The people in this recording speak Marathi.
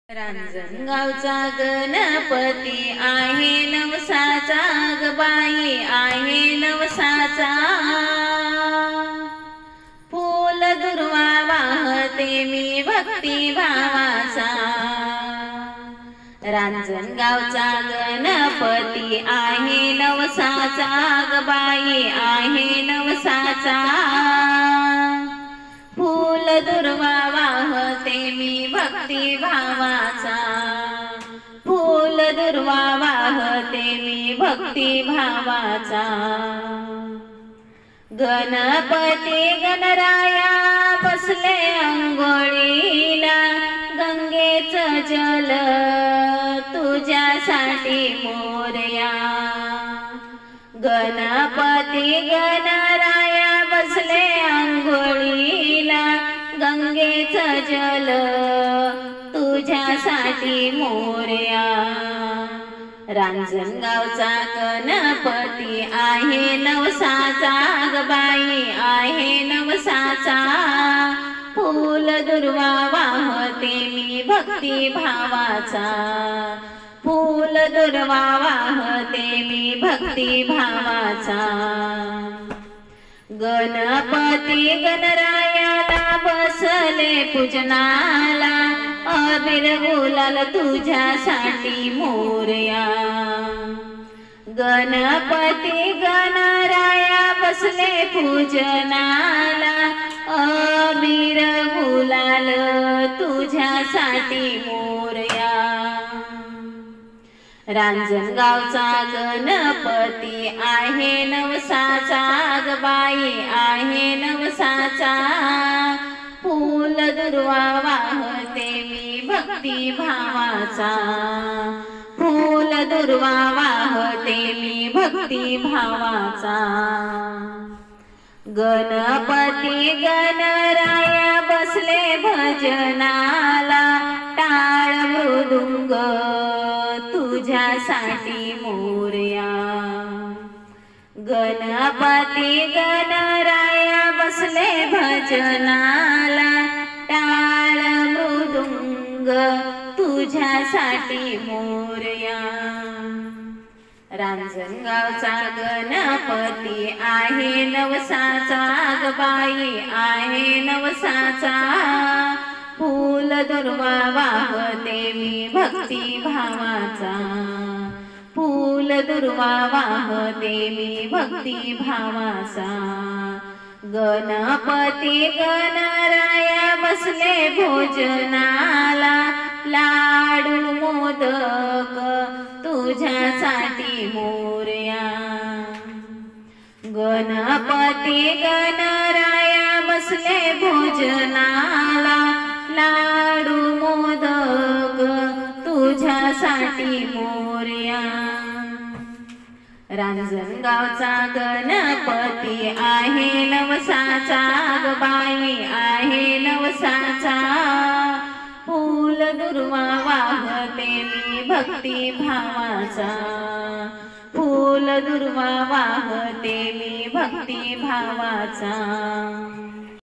रांजणगावचा गणपती आहे नवसाचा ग बाई आहे नवसाचा। फूल दुर्वा वाहते मी भक्ती भावाचा। रांजणगावचा गणपती आहे नवसाचा ग बाई आहे नवसाचा। फूल दुर्वा वाहते मी भक्ती भावाचा। फूल दुर्वा वाहते मी भक्ती भावाचा। गणपती गणराया बसले अंघोळीला गंगेचं जल तुझ्यासाठी मोरया। गणपती गणराया बसले अंघोळीला गंगेचं जल तुझ्यासाठी मोरया। रांजणगावचा गणपती आहे नवसाचा ग बाई आहे नवसाचा। फूल दुर्वा वाहते मी भक्ती भावाचा। फूल दुर्वा वाहते मी भक्ती भावाचा। गणपती गणरायाला बसले पूजनाला अबीर गुलाल तुझ्यासाठी मोरया। गणपती गणराया बसले पूजनाला अबीर गुलाल तुझ्यासाठी मोरया। रांजणगावचा गणपती आहे नवसाचा ग बाई आहे नवसाचा। फूल दुर्वा वाहते मी भक्ती भावाचा। फूल दुर्वा वाहते मी भक्ती भावाचा। गणपती गणराया बसले भजनाला टाळ मृदुंग तुझ्यासाठी मोरया। गणपती गणराया बसले भजनाला टाळ मृदुंग तुझ्यासाठी मोरया। रांजणगावचा गणपती आहे नवसाचा ग बाई आहे नवसाचा। फूल दुर्वा वाहते मी भक्ती भावाचा। फूल दुर्वा वाहते मी भक्ती भावाचा। गणपती गणराया बसले भोजनाला लाडू मोदक तुझ्यासाठी मोरया। गणपती गणराया बसले भोजनाला लाडू मोदक तुझ्यासाठी मोरया। रांजणगावचा गणपती आहे नवसाचा ग बाई आहे नवसाचा। फूल दुर्वा वाहते मी भक्ती भावाचा। फूल दुर्वा वाहते मी भक्ती भावाचा।